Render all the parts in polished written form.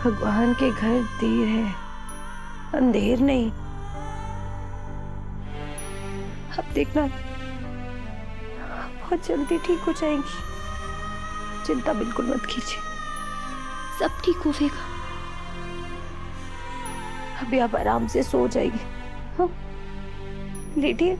भगवान के घर देर है, अंधेर नहीं। अब देखना बहुत जल्दी ठीक हो जाएंगी, चिंता बिल्कुल मत कीजिए, सब ठीक होगा। अभी आप आराम से सो जाइए। हाँ, लेटिए।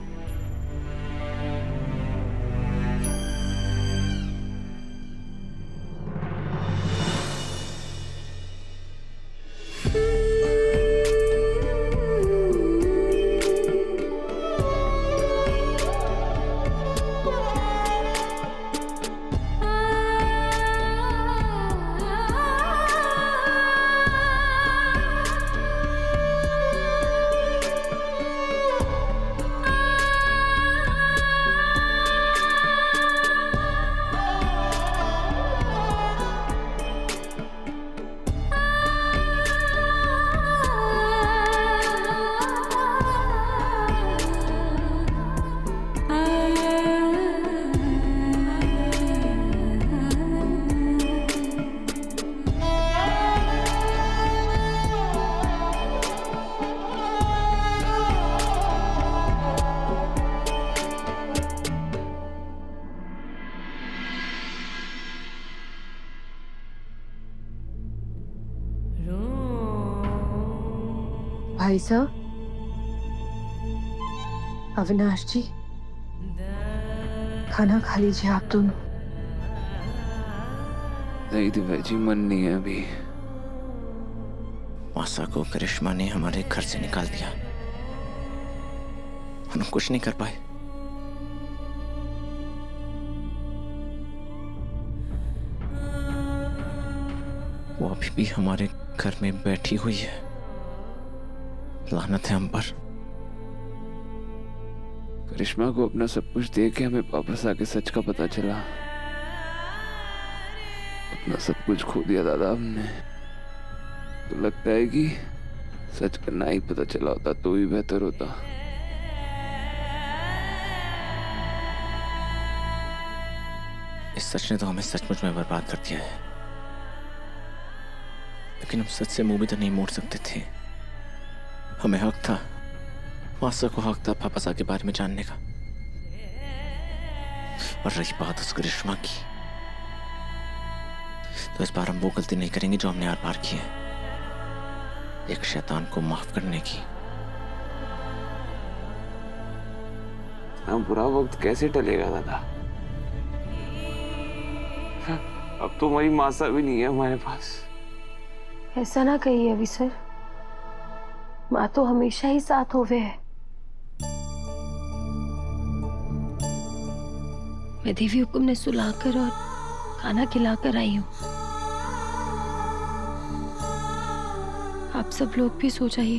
भाई साहब, अविनाश जी, खाना खा लीजिए आप दोनों। नहीं दिव्या जी, मन नहीं है अभी। मासा को करिश्मा ने हमारे घर से निकाल दिया, हम कुछ नहीं कर पाए। वो अभी भी हमारे घर में बैठी हुई है। लानत है हम पर। करिश्मा को अपना सब कुछ दे के हमें वापस आके सच का पता चला। अपना सब कुछ खो दिया दादा हमने। तो लगता है कि सच का ना ही पता चला होता तो ही बेहतर होता। इस सच ने तो हमें सचमुच में बर्बाद कर दिया है, लेकिन हम सच से मुंह भी तो नहीं मोड़ सकते थे। हमें हक था, मासा को हक था पापा के बारे में जानने का। और रही बात उस करिश्मा की, तो इस बार हम वो गलती नहीं करेंगे जो हमने हर बार की है, एक शैतान को माफ करने की। बुरा वक्त कैसे टलेगा दादा? अब तो हमारी मासा भी नहीं है हमारे पास। ऐसा ना कहिए अभी सर, माँ तो हमेशा ही साथ होवे है। मैं देवी हुकुम ने सुलाकर और खाना खिलाकर आई हूँ। आप सब लोग भी सो जाइए।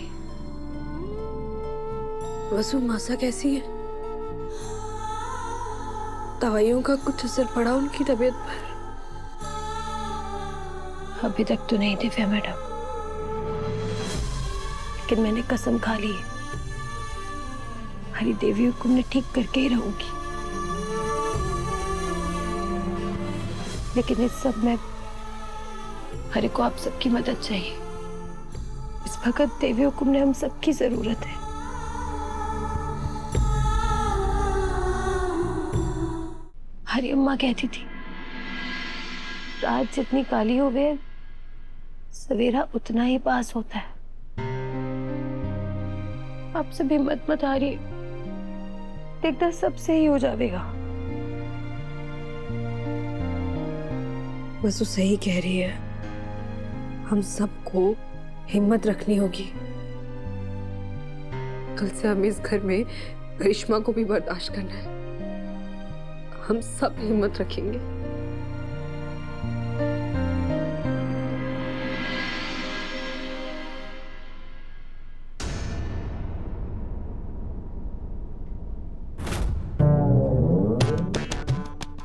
वसु, मासा कैसी है? दवाइयों का कुछ असर पड़ा उनकी तबीयत पर? अभी तक तो नहीं दिव्या मैडम, लेकिन मैंने कसम खा ली है, हरी देवी हुकुम ने ठीक करके ही रहूंगी। लेकिन इस सब में हरे को आप सबकी मदद चाहिए। इस वक्त देवी हुकुम ने हम सबकी जरूरत है। हरी अम्मा कहती थी, रात जितनी काली हो गए सवेरा उतना ही पास होता है। आप सब हिम्मत मत हारिए, देखना सब सही हो जाएगा। वसु सही कह रही है, हम सबको हिम्मत रखनी होगी। कल से हमें इस घर में करिश्मा को भी बर्दाश्त करना है। हम सब हिम्मत रखेंगे।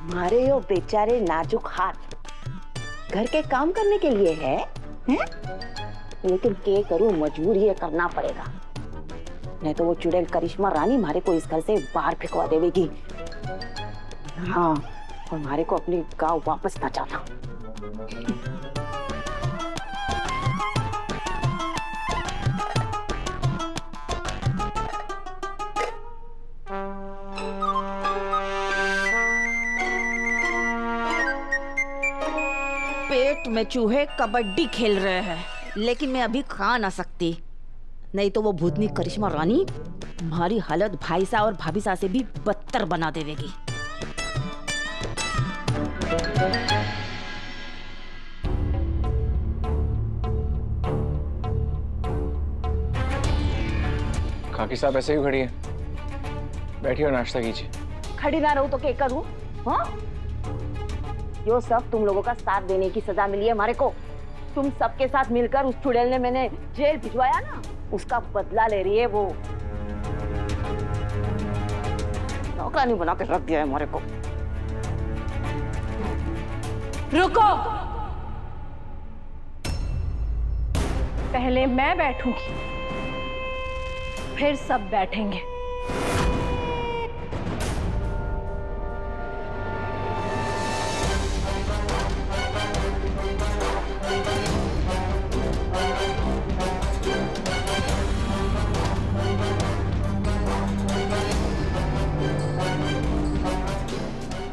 हमारे यो बेचारे नाजुक हाथ घर के काम करने के लिए है, हैं? लेकिन क्या करूं, मजबूर ये करना पड़ेगा, नहीं तो वो चुड़ैल करिश्मा रानी हमारे को इस घर से बाहर फेंकवा देगी। हाँ, और हमारे को अपनी गांव वापस ना जाना। में चूहे कबड्डी खेल रहे हैं, लेकिन मैं अभी खा ना सकती, नहीं तो वो भूतनी करिश्मा रानी हमारी हालत भाई सा और भाभी सा से भी बदतर बना देवेगी। खाकी साहब ऐसे ही खड़ी है, बैठिए और नाश्ता कीजिए। खड़ी ना रहूं तो क्या करूं? हाँ, जो सब तुम लोगों का साथ देने की सजा मिली है हमारे को। तुम सबके साथ मिलकर उस चुड़ैल ने मैंने जेल भिजवाया ना, उसका बदला ले रही है वो। नौकरानी बना के रख दिया है हमारे को। रुको, पहले मैं बैठूंगी, फिर सब बैठेंगे।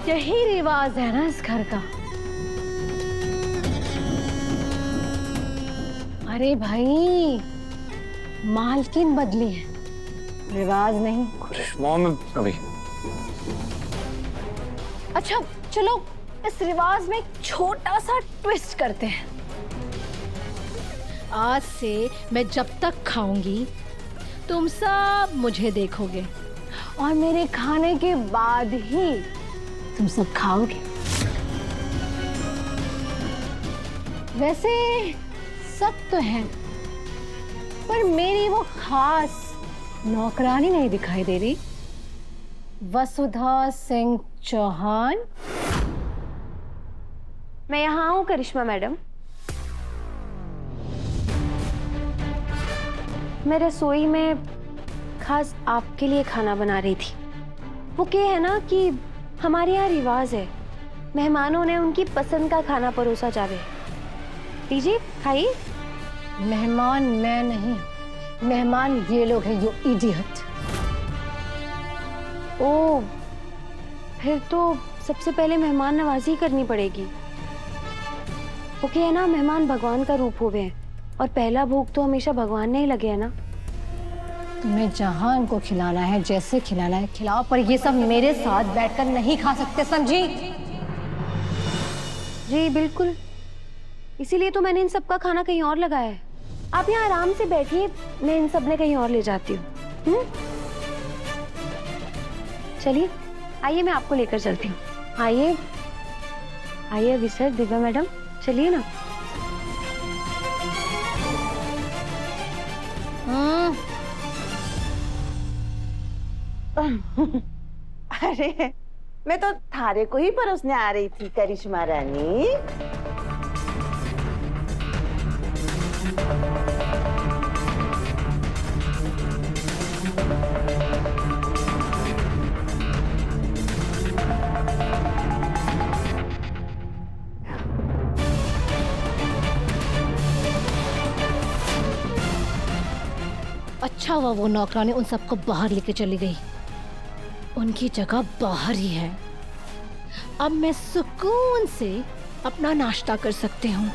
यही रिवाज है ना इस घर का। अरे भाई, मालकिन बदली है, रिवाज नहीं। अभी अच्छा चलो, इस रिवाज में एक छोटा सा ट्विस्ट करते हैं। आज से मैं जब तक खाऊंगी तुम सब मुझे देखोगे, और मेरे खाने के बाद ही तुम सब खाओगे। वैसे सब तो है, पर मेरी वो खास नौकरानी नहीं दिखाई दे रही। वसुधा सिंह चौहान। मैं यहाँ हूँ करिश्मा मैडम। मैं रसोई में खास आपके लिए खाना बना रही थी। वो क्या है ना कि हमारे यहाँ रिवाज है, मेहमानों ने उनकी पसंद का खाना परोसा जावे। लीजिए खाइए। मेहमान मैं नहीं, मेहमान ये लोग हैं, यो इडियट। ओ, फिर तो सबसे पहले मेहमान नवाजी करनी पड़ेगी। ओके है ना, मेहमान भगवान का रूप हुए हैं, और पहला भोग तो हमेशा भगवान ने ही लगे है ना। तुम्हें जहां इनको खिलाना है, जैसे खिलाना है खिलाओ, पर ये सब मेरे साथ बैठकर नहीं खा सकते, समझी? जी बिल्कुल, इसीलिए तो मैंने इन सब का खाना कहीं और लगाया है। आप यहाँ आराम से बैठिए, मैं इन सब ने कहीं और ले जाती हूँ। चलिए आइए, मैं आपको लेकर चलती हूँ। आइए आइए अभिसर, दिव्या मैडम, चलिए ना। अरे मैं तो थारे को ही परोसने आ रही थी करिश्मा रानी। अच्छा हुआ वो नौकरानी उन सबको बाहर लेके चली गई, उनकी जगह बाहर ही है। अब मैं सुकून से अपना नाश्ता कर सकती हूँ।